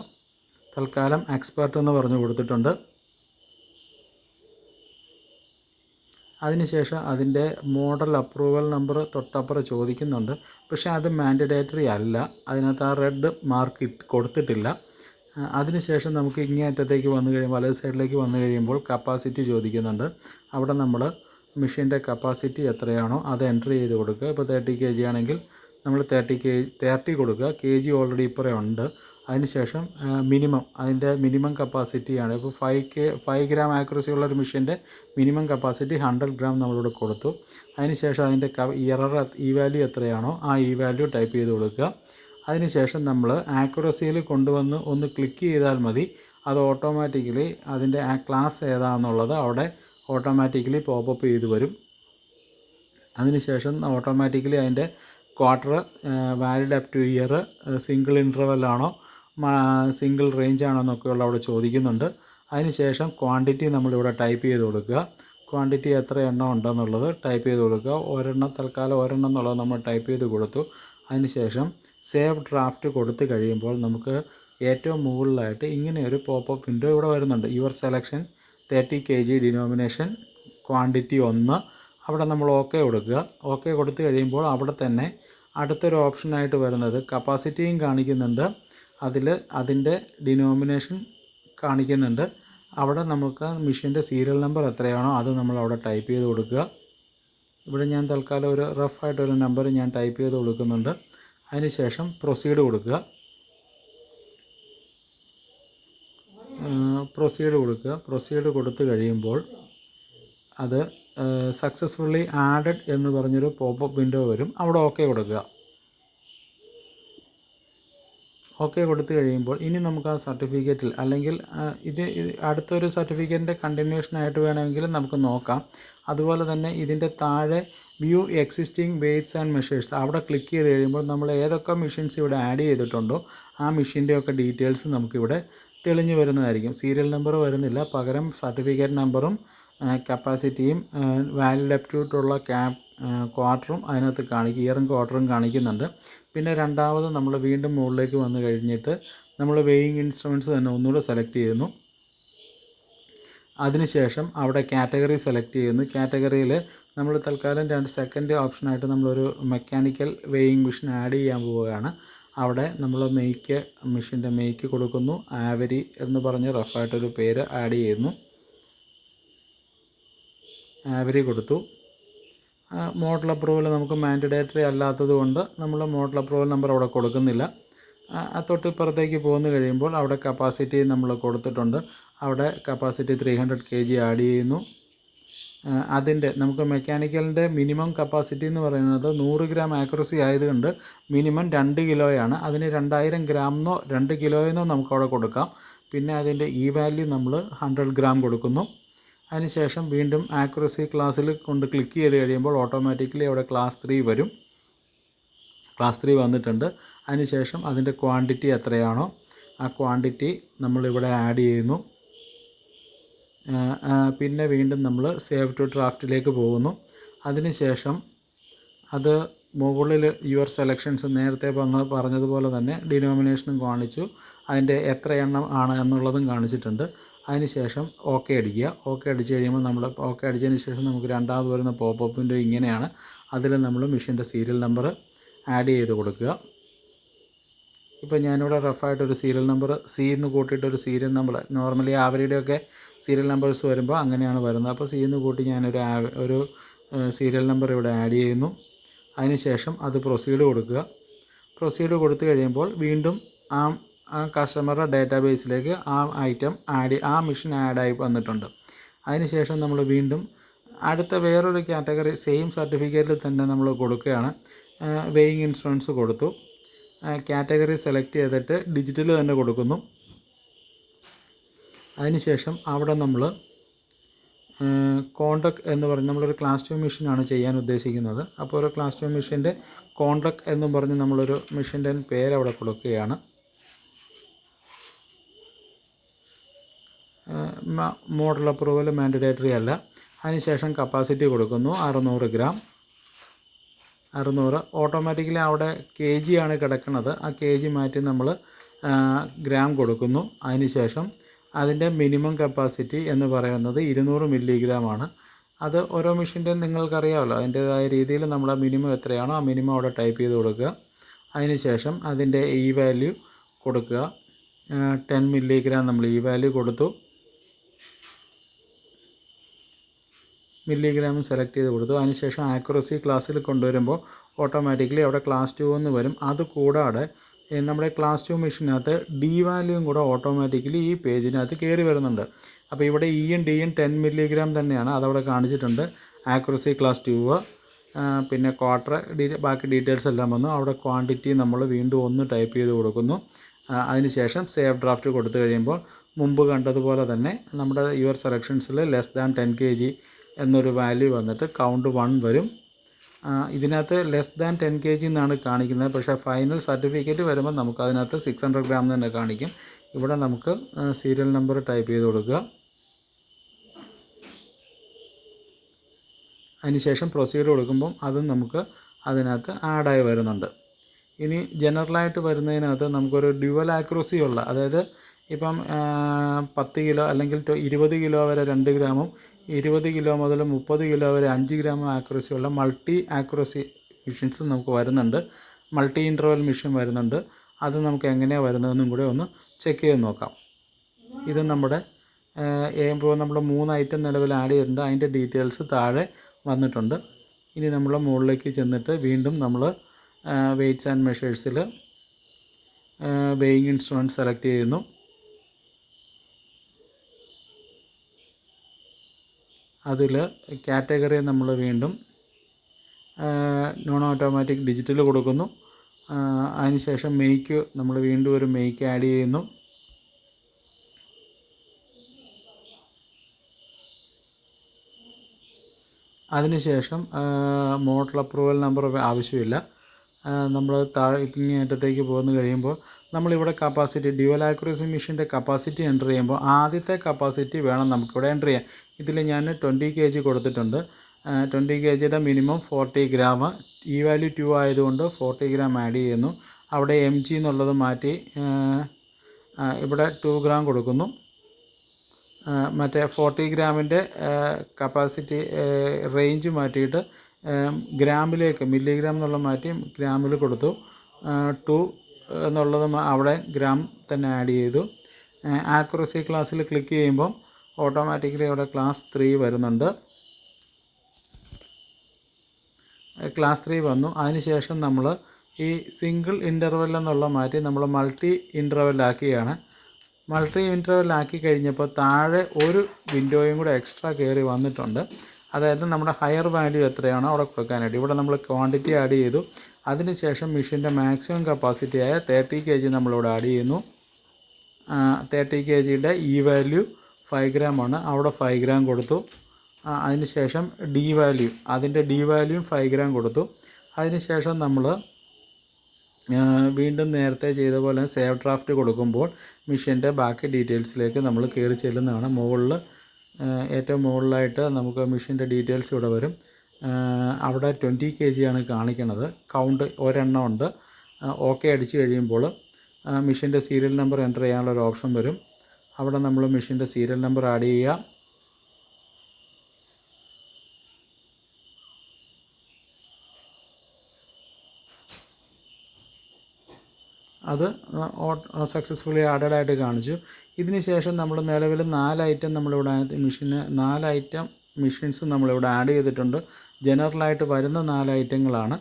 തൽക്കാലം എക്സ്പെർട്ട് എന്ന് പറഞ്ഞു കൊടുത്തിട്ടുണ്ട്. അതിനുശേഷം അതിൻ്റെ മോഡൽ അപ്രൂവൽ നമ്പർ തൊട്ടപ്പുറം ചോദിക്കുന്നുണ്ട്. പക്ഷേ അത് മാൻഡേറ്ററി അല്ല, അതിനകത്ത് ആ റെഡ് മാർക്ക് കൊടുത്തിട്ടില്ല. അതിനുശേഷം നമുക്ക് ഇങ്ങേ അറ്റത്തേക്ക് വന്നു കഴിയുമ്പോൾ വലത് സൈഡിലേക്ക് വന്നു കഴിയുമ്പോൾ കപ്പാസിറ്റി ചോദിക്കുന്നുണ്ട്. അവിടെ നമ്മൾ മെഷീൻ്റെ കപ്പാസിറ്റി എത്രയാണോ അത് എൻറ്റർ ചെയ്ത് കൊടുക്കുക. ഇപ്പോൾ 30 kg ആണെങ്കിൽ നമ്മൾ 30 കൊടുക്കുക. kg ഓൾറെഡി ഇപ്പറേ ഉണ്ട്. അതിനുശേഷം മിനിമം, അതിൻ്റെ മിനിമം കപ്പാസിറ്റിയാണ്. ഇപ്പോൾ 5 ഗ്രാം ആക്യുറസി ഉള്ളൊരു മെഷീൻ്റെ മിനിമം കപ്പാസിറ്റി 100 ഗ്രാം നമ്മളിവിടെ കൊടുത്തു. അതിനുശേഷം അതിൻ്റെ ഈ വാല്യൂ എത്രയാണോ ആ ഈ വാല്യൂ ടൈപ്പ് ചെയ്ത് കൊടുക്കുക. അതിനുശേഷം നമ്മൾ ആക്യുറസിയിൽ കൊണ്ടുവന്ന് ഒന്ന് ക്ലിക്ക് ചെയ്താൽ മതി. അത് ഓട്ടോമാറ്റിക്കലി അതിൻ്റെ ആ ക്ലാസ് ഏതാണെന്നുള്ളത് അവിടെ ഓട്ടോമാറ്റിക്കലി പോപ്പപ്പ് ചെയ്ത് വരും. അതിനുശേഷം ഓട്ടോമാറ്റിക്കലി അതിൻ്റെ quarter, valid up to year, single ഇൻ്റർവെല്ലാണോ സിംഗിൾ റേഞ്ച് ആണോ എന്നൊക്കെയുള്ള അവിടെ ചോദിക്കുന്നുണ്ട്. അതിനുശേഷം ക്വാണ്ടിറ്റി നമ്മളിവിടെ ടൈപ്പ് ചെയ്ത് കൊടുക്കുക. ക്വാണ്ടിറ്റി എത്ര എണ്ണം ഉണ്ടെന്നുള്ളത് ടൈപ്പ് ചെയ്ത് കൊടുക്കുക. തൽക്കാലം ഒരെണ്ണം എന്നുള്ളത് നമ്മൾ ടൈപ്പ് ചെയ്ത് കൊടുത്തു. അതിനുശേഷം സേവ് ഡ്രാഫ്റ്റ് കൊടുത്തു കഴിയുമ്പോൾ നമുക്ക് ഏറ്റവും മുകളിലായിട്ട് ഇങ്ങനെ ഒരു പോപ്പപ്പ് വിൻഡോ ഇവിടെ വരുന്നുണ്ട്. Your selection 30 kg denomination quantity 1, അവിടെ നമ്മൾ ഓക്കെ കൊടുക്കുക. ഓക്കെ കൊടുത്തു കഴിയുമ്പോൾ അവിടെ തന്നെ അടുത്തൊരു ഓപ്ഷനായിട്ട് വരുന്നത് കപ്പാസിറ്റിയും കാണിക്കുന്നുണ്ട്, അതിൻ്റെ ഡിനോമിനേഷൻ കാണിക്കുന്നുണ്ട്. അവിടെ നമുക്ക് മെഷീൻ്റെ സീരിയൽ നമ്പർ എത്രയാണോ അത് നമ്മൾ അവിടെ ടൈപ്പ് ചെയ്ത് കൊടുക്കുക. ഇവിടെ ഞാൻ തൽക്കാലം ഒരു റഫായിട്ടൊരു നമ്പർ ഞാൻ ടൈപ്പ് ചെയ്ത് കൊടുക്കുന്നുണ്ട്. അതിനുശേഷം പ്രൊസീഡ് കൊടുക്കുക. പ്രൊസീഡ് കൊടുത്തു കഴിയുമ്പോൾ അത് സക്സസ്ഫുള്ളി ആഡഡ് എന്ന് പറഞ്ഞൊരു പോപ്പപ്പ് വിൻഡോ വരും. അവിടെ ഓക്കെ കൊടുക്കുക. ഓക്കെ കൊടുത്തു കഴിയുമ്പോൾ ഇനി നമുക്ക് ആ സർട്ടിഫിക്കറ്റിൽ അല്ലെങ്കിൽ ഇത് അടുത്തൊരു സർട്ടിഫിക്കറ്റിൻ്റെ കണ്ടിന്യൂഷനായിട്ട് വേണമെങ്കിൽ നമുക്ക് നോക്കാം. അതുപോലെ തന്നെ ഇതിൻ്റെ താഴെ view existing weights and measures അവിടെ ക്ലിക്ക് ചെയ്ത് കഴിയുമ്പോൾ നമ്മൾ ഏതൊക്കെ മെഷീൻസ് ഇവിടെ ആഡ് ചെയ്തിട്ടുണ്ടോ ആ മെഷീൻ്റെയൊക്കെ ഡീറ്റെയിൽസ് നമുക്കിവിടെ തെളിഞ്ഞു വരുന്നതായിരിക്കും. സീരിയൽ നമ്പർ വരുന്നില്ല, പകരം സർട്ടിഫിക്കറ്റ് നമ്പറും കപ്പാസിറ്റിയും വാലിഡ് അപ് ടു ഉള്ള ക്വാർട്ടറും അതിനകത്ത് ഇയറും ക്വാർട്ടറും കാണിക്കുന്നുണ്ട്. പിന്നെ രണ്ടാമത് നമ്മൾ വീണ്ടും മുകളിലേക്ക് വന്നു കഴിഞ്ഞിട്ട് നമ്മൾ വെയിങ് ഇൻസ്ട്രുമെൻറ്റ്സ് തന്നെ ഒന്നുകൂടെ സെലക്ട് ചെയ്യുന്നു. അതിനുശേഷം അവിടെ കാറ്റഗറി സെലക്ട് ചെയ്യുന്നു. കാറ്റഗറിയിൽ നമ്മൾ തൽക്കാലം സെക്കൻഡ് ഓപ്ഷനായിട്ട് നമ്മളൊരു മെക്കാനിക്കൽ വെയിങ് മെഷീൻ ആഡ് ചെയ്യാൻ പോവുകയാണ്. അവിടെ നമ്മൾ മെഷീൻ്റെ മെയ്ക്ക് കൊടുക്കുന്നു. ആവരി എന്ന് പറഞ്ഞ് റഫായിട്ടൊരു പേര് ആഡ് ചെയ്യുന്നു. ആവരി കൊടുത്തു. മോഡൽ അപ്രൂവൽ നമുക്ക് മാൻഡേറ്ററി അല്ലാത്തത് കൊണ്ട് നമ്മൾ മോഡൽ അപ്രൂവൽ നമ്പർ അവിടെ കൊടുക്കുന്നില്ല. തൊട്ടിപ്പുറത്തേക്ക് പോന്നു കഴിയുമ്പോൾ അവിടെ കപ്പാസിറ്റി നമ്മൾ കൊടുത്തിട്ടുണ്ട്. അവിടെ കപ്പാസിറ്റി 300 kg ആഡ് ചെയ്യുന്നു. അതിൻ്റെ നമുക്ക് മെക്കാനിക്കലിൻ്റെ മിനിമം കപ്പാസിറ്റി എന്ന് പറയുന്നത് 100 ഗ്രാം ആക്യുറസി ആയതുകൊണ്ട് മിനിമം 2 കിലോയാണ്. അതിന് 2000 ഗ്രാമെന്നോ 2 കിലോയെന്നോ നമുക്കവിടെ കൊടുക്കാം. പിന്നെ അതിൻ്റെ ഈ വാല്യൂ നമ്മൾ 100 ഗ്രാം കൊടുക്കുന്നു. അതിനുശേഷം വീണ്ടും ആക്യുറസി ക്ലാസ്സിൽ കൊണ്ട് ക്ലിക്ക് ചെയ്ത് കഴിയുമ്പോൾ ഓട്ടോമാറ്റിക്കലി അവിടെ ക്ലാസ് 3 വരും. ക്ലാസ് 3 വന്നിട്ടുണ്ട്. അതിനുശേഷം അതിൻ്റെ ക്വാണ്ടിറ്റി എത്രയാണോ ആ ക്വാണ്ടിറ്റി നമ്മളിവിടെ ആഡ് ചെയ്യുന്നു. പിന്നെ വീണ്ടും നമ്മൾ സേവ് ടു ഡ്രാഫ്റ്റിലേക്ക് പോകുന്നു. അതിനുശേഷം അത് മുകളിൽ യുവർ സെലക്ഷൻസ് നേരത്തെ പറഞ്ഞതുപോലെ തന്നെ ഡിനോമിനേഷനും കാണിച്ചു, അതിൻ്റെ എത്ര എണ്ണം ആണ് എന്നുള്ളതും കാണിച്ചിട്ടുണ്ട്. അതിനുശേഷം ഓക്കെ അടിക്കുക. ഓക്കെ അടിച്ച് കഴിയുമ്പോൾ നമ്മൾ ഓക്കെ അടിച്ചതിന് ശേഷം നമുക്ക് രണ്ടാമത് വരുന്ന പോപ്പപ്പ് വിൻഡോ ഇങ്ങനെയാണ്. അതിൽ നമ്മൾ മെഷീൻ്റെ സീരിയൽ നമ്പർ ആഡ് ചെയ്ത് കൊടുക്കുക. ഇപ്പോൾ ഞാനിവിടെ റഫായിട്ടൊരു സീരിയൽ നമ്പർ സി എന്ന് കൂട്ടിയിട്ടൊരു സീരിയൽ നമ്പർ, നോർമലി ആവരുടെയൊക്കെ സീരിയൽ നമ്പേഴ്സ് വരുമ്പോൾ അങ്ങനെയാണ് വരുന്നത്. അപ്പോൾ സി എന്ന് കൂട്ടി ഞാനൊരു സീരിയൽ നമ്പർ ഇവിടെ ആഡ് ചെയ്യുന്നു. അതിനുശേഷം അത് പ്രൊസീഡ് കൊടുക്കുക. പ്രൊസീഡ് കൊടുത്തു കഴിയുമ്പോൾ വീണ്ടും ആ കസ്റ്റമറുടെ ഡാറ്റാബേസിലേക്ക് ആ മെഷീൻ ആഡായി വന്നിട്ടുണ്ട്. അതിനുശേഷം നമ്മൾ വീണ്ടും അടുത്ത വേറൊരു കാറ്റഗറി സെയിം സർട്ടിഫിക്കറ്റിൽ തന്നെ നമ്മൾ കൊടുക്കുകയാണ്. വെയിങ് ഇൻസ്ട്രുമെൻറ്റ്സ് കൊടുത്തു. കാറ്റഗറി സെലക്ട് ചെയ്തിട്ട് ഡിജിറ്റൽ തന്നെ കൊടുക്കുന്നു. അതിനുശേഷം അവിടെ നമ്മൾ കോൺട്രാക്ട് എന്ന് പറഞ്ഞ് നമ്മളൊരു ക്ലാസ് 2 മെഷീനാണ് ചെയ്യാൻ ഉദ്ദേശിക്കുന്നത്. അപ്പോൾ ഒരു ക്ലാസ് 2 മെഷീൻ്റെ കോൺട്രാക്ട് എന്നും പറഞ്ഞ് നമ്മളൊരു മെഷീൻ്റെ പേര് അവിടെ കൊടുക്കുകയാണ്. മോഡൽ അപ്രൂവൽ മാൻഡേറ്ററി അല്ല. അതിനുശേഷം കപ്പാസിറ്റി കൊടുക്കുന്നു 600 ഗ്രാം. 600 ഓട്ടോമാറ്റിക്കലി അവിടെ kg ആണ് കിടക്കുന്നത്. ആ kg മാറ്റി നമ്മൾ ഗ്രാം കൊടുക്കുന്നു. അതിനുശേഷം അതിൻ്റെ മിനിമം കപ്പാസിറ്റി എന്ന് പറയുന്നത് 200 മില്ലിഗ്രാമാണ്. അത് ഓരോ മെഷീൻ്റെയും നിങ്ങൾക്കറിയാമല്ലോ, അതിൻ്റേതായ രീതിയിൽ നമ്മൾ മിനിമം എത്രയാണോ ആ മിനിമം അവിടെ ടൈപ്പ് ചെയ്ത് കൊടുക്കുക. അതിനുശേഷം അതിൻ്റെ വാല്യൂ കൊടുക്കുക. 10 മില്ലിഗ്രാം നമ്മൾ വാല്യൂ കൊടുത്തു. മില്ലിഗ്രാം സെലക്ട് ചെയ്ത് കൊടുത്തു. അതിനുശേഷം ആക്യുറസി ക്ലാസ്സിൽ കൊണ്ടുവരുമ്പോൾ ഓട്ടോമാറ്റിക്കലി അവിടെ ക്ലാസ് 2 എന്ന് വരും. അതുകൂടാതെ നമ്മുടെ ക്ലാസ് 2 മെഷീനകത്ത് ഡി വാല്യൂയും കൂടെ ഓട്ടോമാറ്റിക്കലി ഈ പേജിനകത്ത് കയറി വരുന്നുണ്ട്. അപ്പോൾ ഇവിടെ ഇയും ഡിയും 10 മില്ലിഗ്രാം തന്നെയാണ്, അതവിടെ കാണിച്ചിട്ടുണ്ട്. ആക്യുറസി ക്ലാസ് 2, പിന്നെ ക്വാർട്ടർ, ബാക്കി ഡീറ്റെയിൽസ് എല്ലാം വന്നു. അവിടെ ക്വാണ്ടിറ്റി നമ്മൾ വീണ്ടും ഒന്ന് ടൈപ്പ് ചെയ്ത് കൊടുക്കുന്നു. അതിനുശേഷം സേവ് ഡ്രാഫ്റ്റ് കൊടുത്തു കഴിയുമ്പോൾ മുമ്പ് കണ്ടതുപോലെ തന്നെ നമ്മുടെ യുവർ സെലക്ഷൻസിൽ ലെസ് ദാൻ 10 kg എന്നൊരു വാല്യൂ വന്നിട്ട് കൗണ്ട് 1 വരും. ഇതിനകത്ത് ലെസ് ദാൻ 10 kg എന്നാണ് കാണിക്കുന്നത്. പക്ഷേ ഫൈനൽ സർട്ടിഫിക്കറ്റ് വരുമ്പോൾ നമുക്ക് അതിനകത്ത് 600 ഗ്രാം തന്നെ കാണിക്കും. ഇവിടെ നമുക്ക് സീരിയൽ നമ്പർ ടൈപ്പ് ചെയ്ത് കൊടുക്കുക. അതിനുശേഷം പ്രൊസീഡ് കൊടുക്കുമ്പം അതും നമുക്ക് അതിനകത്ത് ആഡായി വരുന്നുണ്ട്. ഇനി ജനറലായിട്ട് വരുന്നതിനകത്ത് നമുക്കൊരു ഡ്യുവൽ ആക്യുറസി ഉള്ള, അതായത് ഇപ്പം 10 കിലോ അല്ലെങ്കിൽ 20 കിലോ വരെ 2 ഗ്രാമും 20 കിലോ മുതൽ 30 കിലോ വരെ 5 ഗ്രാം ആക്യുറസി ഉള്ള മൾട്ടി ആക്യുറസി മെഷീൻസ് നമുക്ക് വരുന്നുണ്ട്. മൾട്ടി ഇൻ്റർവൽ മെഷീൻ വരുന്നുണ്ട്. അത് നമുക്ക് എങ്ങനെയാണ് വരുന്നതെന്നും കൂടെ ഒന്ന് ചെക്ക് ചെയ്ത് നോക്കാം. ഇത് നമ്മുടെ ഇപ്പോൾ നമ്മൾ 3 ഐറ്റം നിലവിൽ ആഡ് ചെയ്തിട്ടുണ്ട്. അതിൻ്റെ ഡീറ്റെയിൽസ് താഴെ വന്നിട്ടുണ്ട്. ഇനി നമ്മൾ മുകളിലേക്ക് ചെന്നിട്ട് വീണ്ടും നമ്മൾ വെയ്റ്റ്സ് ആൻഡ് മെഷേഴ്സിൽ വെയിങ് ഇൻസ്ട്രുമെൻറ്റ് സെലക്ട് ചെയ്യുന്നു. അതിൽ കാറ്റഗറി നമ്മൾ വീണ്ടും നോൺ ഓട്ടോമാറ്റിക് ഡിജിറ്റൽ കൊടുക്കുന്നു. അതിനുശേഷം മെയ്ക്ക് നമ്മൾ വീണ്ടും ഒരു മെയ്ക്ക് ആഡ് ചെയ്യുന്നു. അതിനുശേഷം മോഡൽ അപ്രൂവൽ നമ്പർ ആവശ്യമില്ല. നമ്മൾ ഇങ്ങേറ്റത്തേക്ക് പോന്നു കഴിയുമ്പോൾ നമ്മളിവിടെ കപ്പാസിറ്റി ഡ്യുവൽ ആക്യുറസി മെഷീൻ്റെ കപ്പാസിറ്റി എൻ്റർ ചെയ്യുമ്പോൾ ആദ്യത്തെ കപ്പാസിറ്റി വേണം നമുക്കിവിടെ എൻ്റർ ചെയ്യാൻ. ഇതിൽ ഞാൻ 20 kg കൊടുത്തിട്ടുണ്ട്. 20 kgയുടെ മിനിമം 40 ഗ്രാം. ഈ വാല്യൂ 2 ആയതുകൊണ്ട് 40 ഗ്രാം ആഡ് ചെയ്യുന്നു. അവിടെ mg എന്നുള്ളത് മാറ്റി ഇവിടെ 2 ഗ്രാം കൊടുക്കുന്നു. മറ്റേ 40 ഗ്രാമിൻ്റെ കപ്പാസിറ്റി റേഞ്ച് മാറ്റിയിട്ട് ഗ്രാമിലേക്ക് മില്ലിഗ്രാം എന്നുള്ളത് മാറ്റി ഗ്രാമിൽ കൊടുത്തു. 2 എന്നുള്ളത് അവിടെ ഗ്രാം തന്നെ ആഡ് ചെയ്തു. ആക്യുറസി ക്ലാസ്സിൽ ക്ലിക്ക് ചെയ്യുമ്പം ഓട്ടോമാറ്റിക്കലി അവിടെ ക്ലാസ് 3 വരുന്നുണ്ട്. ക്ലാസ് 3 വന്നു. അതിനുശേഷം നമ്മൾ ഈ സിംഗിൾ ഇൻ്റർവെൽ എന്നുള്ള മാറ്റി നമ്മൾ മൾട്ടി ഇൻ്റർവെല്ലാക്കുകയാണ്. മൾട്ടി ഇൻ്റർവെല്ലാക്കി കഴിഞ്ഞപ്പോൾ താഴെ ഒരു വിൻഡോയും കൂടെ എക്സ്ട്രാ കയറി വന്നിട്ടുണ്ട്. അതായത് നമ്മുടെ ഹയർ വാല്യൂ എത്രയാണോ അവിടെ കൊടുക്കാനായിട്ട് ഇവിടെ നമ്മൾ ക്വാണ്ടിറ്റി ആഡ് ചെയ്തു. അതിനുശേഷം മെഷീൻ്റെ മാക്സിമം കപ്പാസിറ്റി ആയ 30 kg നമ്മളിവിടെ ആഡ് ചെയ്യുന്നു. 30 kgയുടെ ഈ വാല്യൂ 5 ഗ്രാമാണ്, അവിടെ 5 ഗ്രാം കൊടുത്തു. അതിന് ശേഷം ഡി വാല്യൂ, അതിൻ്റെ ഡി വാല്യൂയും 5 ഗ്രാം കൊടുത്തു. അതിന് ശേഷം നമ്മൾ വീണ്ടും നേരത്തെ ചെയ്ത പോലെ സേവ് ഡ്രാഫ്റ്റ് കൊടുക്കുമ്പോൾ മെഷീൻ്റെ ബാക്കി ഡീറ്റെയിൽസിലേക്ക് നമ്മൾ കയറി ചെല്ലുന്നതാണ്. മുകളിൽ ഏറ്റവും മുകളിലായിട്ട് നമുക്ക് മെഷീൻ്റെ ഡീറ്റെയിൽസ് ഇവിടെ വരും. അവിടെ 20 kg ആണ് കാണിക്കുന്നത്. കൗണ്ട് ഒരെണ്ണം ഉണ്ട്. ഓക്കെ അടിച്ച് കഴിയുമ്പോൾ മെഷീൻ്റെ സീരിയൽ നമ്പർ എൻ്റർ ചെയ്യാനുള്ളൊരു ഓപ്ഷൻ വരും. അവിടെ നമ്മൾ മെഷീൻ്റെ സീരിയൽ നമ്പർ ആഡ് ചെയ്യുക. അത് സക്സസ്ഫുള്ളി ആഡഡ് ആയിട്ട് കാണിച്ചു. ഇതിന് ശേഷം നമ്മൾ നിലവിൽ 4 ഐറ്റം നമ്മളിവിടെ മെഷീന് 4 ഐറ്റം മെഷീൻസ് നമ്മളിവിടെ ആഡ് ചെയ്തിട്ടുണ്ട്. ജനറലായിട്ട് വരുന്ന 4 ഐറ്റങ്ങളാണ്.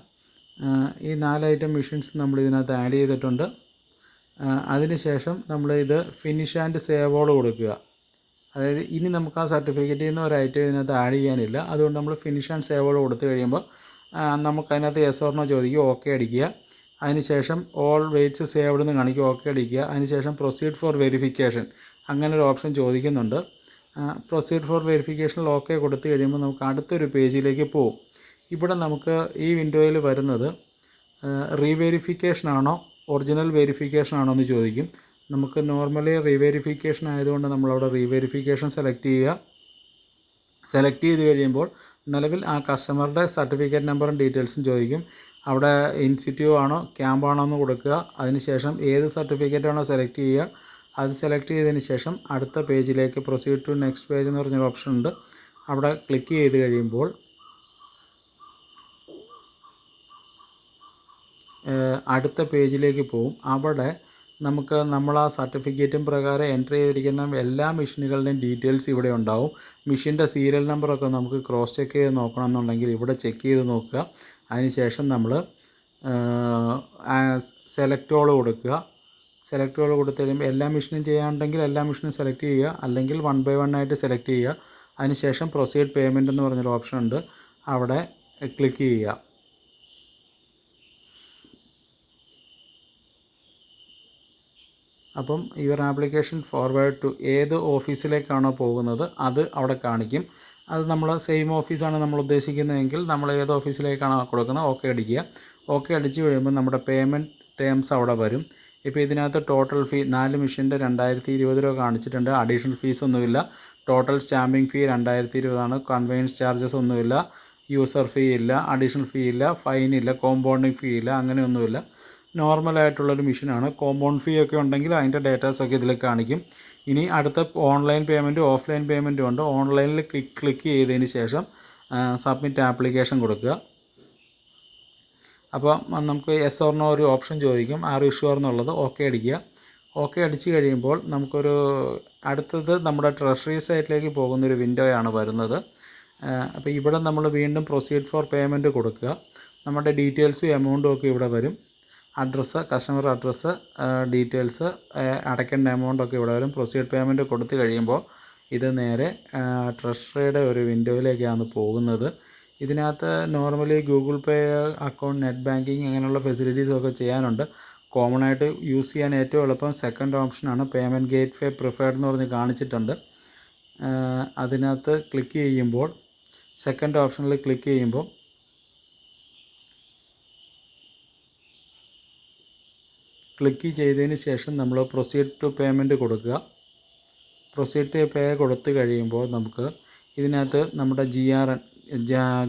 ഈ 4 ഐറ്റം മെഷീൻസ് നമ്മൾ ഇതിനകത്ത് ആഡ് ചെയ്തിട്ടുണ്ട്. അതിന് ശേഷം നമ്മൾ ഇത് ഫിനിഷ് ആൻഡ് സേവ് ഓൾ കൊടുക്കുക. അതായത് ഇനി നമുക്ക് ആ സർട്ടിഫിക്കറ്റിൽ നിന്ന് ഒരു ഐറ്റം ഇതിനകത്ത് ആഡ് ചെയ്യാനില്ല. അതുകൊണ്ട് നമ്മൾ ഫിനിഷ് ആൻഡ് സേവ് ഓൾ കൊടുത്തു കഴിയുമ്പോൾ നമുക്കതിനകത്ത് യെസ് ഓർ നോ ചോദിക്കും, ഓക്കെ അടിക്കുക. അതിനുശേഷം ഓൾ വെയ്റ്റ്സ് സേവ്ഡ് എന്ന് കാണിക്കും, ഓക്കെ അടിക്കുക. അതിനുശേഷം പ്രൊസീഡ് ഫോർ വെരിഫിക്കേഷൻ അങ്ങനെ ഒരു ഓപ്ഷൻ ചോദിക്കുന്നുണ്ട്. പ്രൊസീഡ് ഫോർ വെരിഫിക്കേഷനിൽ ഓക്കെ കൊടുത്തു കഴിയുമ്പോൾ നമുക്ക് അടുത്തൊരു പേജിലേക്ക് പോകും. ഇവിടെ നമുക്ക് ഈ വിൻഡോയിൽ വരുന്നത് റീവെരിഫിക്കേഷൻ ആണോ ഒറിജിനൽ വെരിഫിക്കേഷൻ ആണോ എന്ന് ചോദിക്കും. നമുക്ക് നോർമലി റീവെരിഫിക്കേഷൻ ആയതുകൊണ്ട് നമ്മളവിടെ റീവെരിഫിക്കേഷൻ സെലക്ട് ചെയ്യുക. സെലക്ട് ചെയ്ത് കഴിയുമ്പോൾ നിലവിൽ ആ കസ്റ്റമറുടെ സർട്ടിഫിക്കറ്റ് നമ്പറും ഡീറ്റെയിൽസും ചോദിക്കും. അവിടെ ഇൻസ്റ്റിറ്റ്യൂട്ട് ആണോ ക്യാമ്പാണോ എന്ന് കൊടുക്കുക. അതിനുശേഷം ഏത് സർട്ടിഫിക്കറ്റാണോ സെലക്ട് ചെയ്യുക, അത് സെലക്ട് ചെയ്തതിന് ശേഷം അടുത്ത പേജിലേക്ക് പ്രൊസീഡ് ടു നെക്സ്റ്റ് പേജ് എന്ന് പറഞ്ഞൊരു ഓപ്ഷൻ ഉണ്ട്. അവിടെ ക്ലിക്ക് ചെയ്ത് കഴിയുമ്പോൾ അടുത്ത പേജിലേക്ക് പോകും. അവിടെ നമുക്ക് നമ്മൾ ആ സർട്ടിഫിക്കറ്റും പ്രകാരം എൻ്റർ ചെയ്തിരിക്കുന്ന എല്ലാ മെഷീനുകളുടെയും ഡീറ്റെയിൽസ് ഇവിടെ ഉണ്ടാവും. മെഷീൻ്റെ സീരിയൽ നമ്പറൊക്കെ നമുക്ക് ക്രോസ് ചെക്ക് ചെയ്ത് നോക്കണമെന്നുണ്ടെങ്കിൽ ഇവിടെ ചെക്ക് ചെയ്ത് നോക്കുക. അതിനുശേഷം നമ്മൾ സെലക്ട് ഓൾ കൊടുക്കുക. സെലക്ട് ഓൾ കൊടുത്തു കഴിയുമ്പോൾ എല്ലാ മെഷീനും ചെയ്യാനുണ്ടെങ്കിൽ എല്ലാ മെഷീനും സെലക്ട് ചെയ്യുക, അല്ലെങ്കിൽ 1 by 1 ആയിട്ട് സെലക്ട് ചെയ്യുക. അതിനുശേഷം പ്രൊസീഡ് പേയ്മെൻറ്റ് എന്ന് പറഞ്ഞൊരു ഓപ്ഷൻ ഉണ്ട്. അവിടെ ക്ലിക്ക് ചെയ്യുക. അപ്പം യുവർ ആപ്ലിക്കേഷൻ ഫോർവേഡ് ടു ഏത് ഓഫീസിലേക്കാണോ പോകുന്നത് അത് അവിടെ കാണിക്കും. അത് നമ്മൾ സെയിം ഓഫീസാണ് നമ്മൾ ഉദ്ദേശിക്കുന്നതെങ്കിൽ നമ്മൾ ഏത് ഓഫീസിലേക്കാണോ കൊടുക്കുന്നത് ഓക്കെ അടിക്കുക. ഓക്കെ അടിച്ച് കഴിയുമ്പോൾ നമ്മുടെ പേയ്മെൻറ്റ് ടേംസ് അവിടെ വരും. ഇപ്പോൾ ഇതിനകത്ത് ടോട്ടൽ ഫീ 4 മെഷീൻ്റെ 2020 രൂപ കാണിച്ചിട്ടുണ്ട്. അഡീഷണൽ ഫീസ് ഒന്നുമില്ല. ടോട്ടൽ സ്റ്റാമ്പിംഗ് ഫീ 2020 ആണ്. കൺവെയൻസ് ചാർജസ് ഒന്നുമില്ല. യൂസർ ഫീ ഇല്ല. അഡീഷണൽ ഫീ ഇല്ല. ഫൈൻ ഇല്ല. കോമ്പൗണ്ടിങ് ഫീ ഇല്ല. അങ്ങനെയൊന്നുമില്ല. നോർമലായിട്ടുള്ളൊരു മെഷീനാണ്. കോമ്പൗണ്ട് ഫീ ഒക്കെ ഉണ്ടെങ്കിൽ അതിൻ്റെ ഡേറ്റാസൊക്കെ ഇതിൽ കാണിക്കും. ഇനി അടുത്ത ഓൺലൈൻ പേയ്മെൻറ്റും ഓഫ്ലൈൻ പേയ്മെൻറ്റും ഉണ്ട്. ഓൺലൈനിൽ ക്ലിക്ക് ചെയ്തതിന് ശേഷം സബ്മിറ്റ് ആപ്ലിക്കേഷൻ കൊടുക്കുക. അപ്പോൾ നമുക്ക് യെസ് ഓർ നോ ഒരു ഓപ്ഷൻ ചോദിക്കും. ആർ യു ഷുവർ എന്നുള്ളത് ഓക്കെ അടിക്കുക. ഓക്കെ അടിച്ച് കഴിയുമ്പോൾ നമുക്കൊരു അടുത്തത് നമ്മുടെ ട്രഷറി സൈറ്റിലേക്ക് പോകുന്നൊരു വിൻഡോയാണ് വരുന്നത്. അപ്പോൾ ഇവിടെ നമ്മൾ വീണ്ടും പ്രൊസീഡ് ഫോർ പേയ്മെൻറ്റ് കൊടുക്കുക. നമ്മുടെ ഡീറ്റെയിൽസും എമൗണ്ടും ഒക്കെ ഇവിടെ വരും. അഡ്രസ്സ്, കസ്റ്റമർ അഡ്രസ്സ്, ഡീറ്റെയിൽസ്, അടയ്ക്കേണ്ട എമൗണ്ടൊക്കെ ഇവിടെ വരും. പ്രൊസീഡ് പേയ്മെൻറ്റ് കൊടുത്തു കഴിയുമ്പോൾ ഇത് നേരെ ട്രഷറിയുടെ ഒരു വിൻഡോയിലേക്കാണ് പോകുന്നത്. ഇതിനകത്ത് നോർമലി ഗൂഗിൾ പേ അക്കൗണ്ട്, നെറ്റ് ബാങ്കിങ് അങ്ങനെയുള്ള ഫെസിലിറ്റീസൊക്കെ ചെയ്യാനുണ്ട്. കോമൺ ആയിട്ട് യൂസ് ചെയ്യാൻ ഏറ്റവും എളുപ്പം സെക്കൻഡ് ഓപ്ഷനാണ്. പേയ്മെൻറ്റ് ഗേറ്റ് വേ പ്രിഫേർഡ് എന്ന് പറഞ്ഞ് കാണിച്ചിട്ടുണ്ട്. അതിനകത്ത് ക്ലിക്ക് ചെയ്യുമ്പോൾ സെക്കൻഡ് ഓപ്ഷനിൽ ക്ലിക്ക് ചെയ്യുമ്പോൾ ക്ലിക്ക് ചെയ്തതിന് ശേഷം നമ്മൾ പ്രൊസീഡ് ടു പേയ്മെൻറ്റ് കൊടുക്കുക. പ്രൊസീഡ് ടു പേ കൊടുത്തു കഴിയുമ്പോൾ നമുക്ക് ഇതിനകത്ത് നമ്മുടെ GRN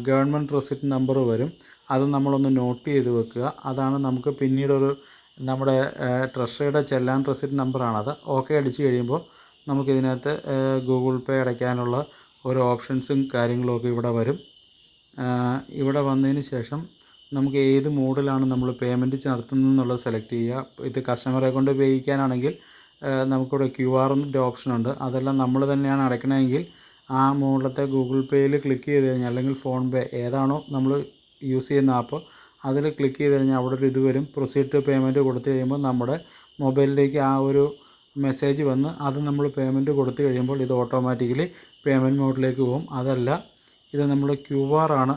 ഗവൺമെൻറ് റെസിപ്റ്റ് നമ്പർ വരും. അത് നമ്മളൊന്ന് നോട്ട് ചെയ്ത് വെക്കുക. അതാണ് നമുക്ക് പിന്നീടൊരു നമ്മുടെ ട്രഷറിയുടെ ചെല്ലാൻ റെസിപ്റ്റ് നമ്പറാണത്. ഓക്കെ അടിച്ച് കഴിയുമ്പോൾ നമുക്കിതിനകത്ത് ഗൂഗിൾ പേ അടയ്ക്കാനുള്ള ഓരോ ഓപ്ഷൻസും കാര്യങ്ങളുമൊക്കെ ഇവിടെ വരും. ഇവിടെ വന്നതിന് ശേഷം നമുക്ക് ഏത് മോഡിലാണ് നമ്മൾ പേയ്മെൻറ്റ് നടത്തുന്നതെന്നുള്ളത് സെലക്ട് ചെയ്യുക. ഇത് കസ്റ്റമറെ കൊണ്ട് ഉപയോഗിക്കാനാണെങ്കിൽ നമുക്കിവിടെ QR ഓപ്ഷനുണ്ട്. അതെല്ലാം നമ്മൾ തന്നെയാണ് അടയ്ക്കണമെങ്കിൽ ആ മുകളിലത്തെ ഗൂഗിൾ പേയിൽ ക്ലിക്ക് ചെയ്ത് കഴിഞ്ഞാൽ, അല്ലെങ്കിൽ ഫോൺ പേ ഏതാണോ നമ്മൾ യൂസ് ചെയ്യുന്ന ആപ്പ് അതിൽ ക്ലിക്ക് ചെയ്ത് കഴിഞ്ഞാൽ അവിടെ ഒരു ഇത് വരും. പ്രൊസീഡ് ടു പേയ്മെൻറ്റ് കൊടുത്തു കഴിയുമ്പോൾ നമ്മുടെ മൊബൈലിലേക്ക് ആ ഒരു മെസ്സേജ് വന്ന് അത് നമ്മൾ പേയ്മെൻറ്റ് കൊടുത്തു കഴിയുമ്പോൾ ഇത് ഓട്ടോമാറ്റിക്കലി പേയ്മെൻറ്റ് മോഡിലേക്ക് പോകും. അതല്ല ഇത് നമ്മൾ QR ആണ്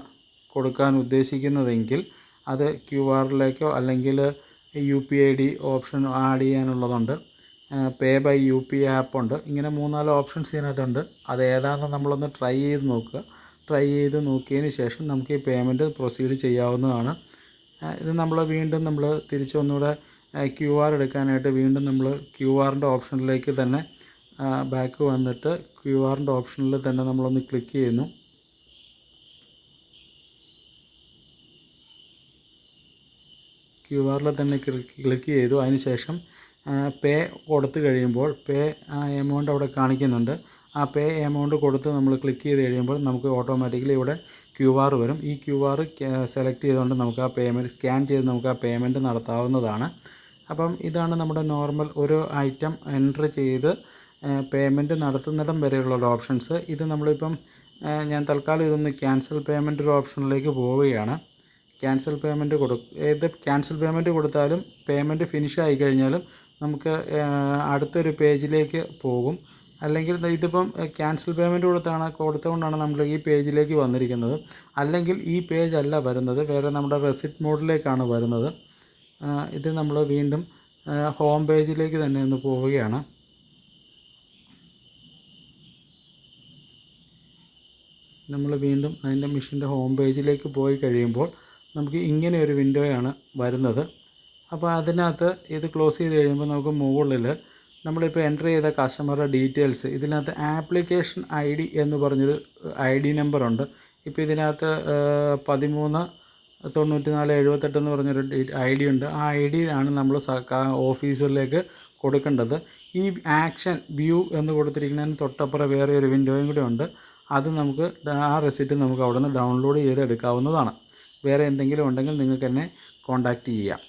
കൊടുക്കാൻ ഉദ്ദേശിക്കുന്നതെങ്കിൽ അത് QR അല്ലെങ്കിൽ UPID ഓപ്ഷൻ ആഡ് ചെയ്യാനുള്ളതുണ്ട്. പേ ബൈ UPI ആപ്പുണ്ട്. ഇങ്ങനെ 3-4 ഓപ്ഷൻസ് ഇതിനകത്തുണ്ട്. അത് ഏതാണെന്ന് നമ്മളൊന്ന് ട്രൈ ചെയ്ത് നോക്കുക. ട്രൈ ചെയ്ത് നോക്കിയതിന് ശേഷം നമുക്ക് ഈ പേയ്മെൻറ്റ് പ്രൊസീഡ് ചെയ്യാവുന്നതാണ്. ഇത് വീണ്ടും നമ്മൾ തിരിച്ചൊന്നുകൂടെ QR എടുക്കാനായിട്ട് വീണ്ടും നമ്മൾ QR ഓപ്ഷനിലേക്ക് തന്നെ ബാക്ക് വന്നിട്ട് QR ഓപ്ഷനിൽ തന്നെ നമ്മളൊന്ന് ക്ലിക്ക് ചെയ്യുന്നു. QR തന്നെ ക്ലിക്ക് ചെയ്തു. അതിന് ശേഷം പേ കൊടുത്തു കഴിയുമ്പോൾ പേ എമൗണ്ട് അവിടെ കാണിക്കുന്നുണ്ട്. ആ പേ എമൗണ്ട് കൊടുത്ത് നമ്മൾ ക്ലിക്ക് ചെയ്ത് കഴിയുമ്പോൾ നമുക്ക് ഓട്ടോമാറ്റിക്കലി ഇവിടെ QR വരും. ഈ QR സെലക്ട് ചെയ്തുകൊണ്ട് നമുക്ക് ആ പേയ്മെൻറ്റ് സ്കാൻ ചെയ്ത് നമുക്ക് ആ പേയ്മെൻറ്റ് നടത്താവുന്നതാണ്. അപ്പം ഇതാണ് നമ്മുടെ നോർമൽ ഒരു ഐറ്റം എൻട്രി ചെയ്ത് പേയ്മെൻറ്റ് നടത്തുന്നിടം വരെയുള്ള ഓപ്ഷൻസ്. ഇത് നമ്മളിപ്പം ഞാൻ തൽക്കാലം ഇതൊന്ന് ക്യാൻസൽ പേയ്മെൻറ്റ് ഒരു ഓപ്ഷനിലേക്ക് പോവുകയാണ്. ക്യാൻസൽ പേയ്മെൻറ്റ് കൊടുത്താലും പേയ്മെൻറ്റ് ഫിനിഷ് ആയി കഴിഞ്ഞാലും നമുക്ക് അടുത്തൊരു പേജിലേക്ക് പോകും. അല്ലെങ്കിൽ ഇതിപ്പം ക്യാൻസൽ പേയ്മെൻറ്റ് കൊടുത്തുകൊണ്ടാണ് നമ്മൾ ഈ പേജിലേക്ക് വന്നിരിക്കുന്നത്. അല്ലെങ്കിൽ ഈ പേജ് അല്ല വരുന്നത്, വേറെ നമ്മുടെ റെസിപ്റ്റ് മോഡിലേക്കാണ് വരുന്നത്. ഇത് നമ്മൾ വീണ്ടും ഹോം പേജിലേക്ക് തന്നെ ഒന്ന് പോവുകയാണ്. നമ്മൾ വീണ്ടും അതിൻ്റെ മെഷീൻ്റെ ഹോം പേജിലേക്ക് പോയി കഴിയുമ്പോൾ നമുക്ക് ഇങ്ങനെ ഒരു വിൻഡോയാണ് വരുന്നത്. അപ്പോൾ അതിനകത്ത് ഇത് ക്ലോസ് ചെയ്ത് കഴിയുമ്പോൾ നമുക്ക് മുകളിൽ നമ്മളിപ്പോൾ എൻ്റർ ചെയ്ത കസ്റ്റമറുടെ ഡീറ്റെയിൽസ് ഇതിനകത്ത് ആപ്ലിക്കേഷൻ ID എന്ന് പറഞ്ഞൊരു ID നമ്പറുണ്ട്. ഇപ്പോൾ ഇതിനകത്ത് 139478 എന്ന് പറഞ്ഞൊരു ID ഉണ്ട്. ആ ID ആണ് നമ്മൾ ഓഫീസിലേക്ക് കൊടുക്കേണ്ടത്. ഈ ആക്ഷൻ വ്യൂ എന്ന് കൊടുത്തിരിക്കുന്നതിന് തൊട്ടപ്പുറം വേറെ ഒരു വിൻഡോയും കൂടെ ഉണ്ട്. അത് നമുക്ക് ആ റെസിപ്റ്റ് നമുക്ക് അവിടെ നിന്ന് ഡൗൺലോഡ് ചെയ്ത് എടുക്കാവുന്നതാണ്. വേറെ എന്തെങ്കിലും ഉണ്ടെങ്കിൽ നിങ്ങൾക്ക് എന്നെ കോൺടാക്റ്റ് ചെയ്യാം.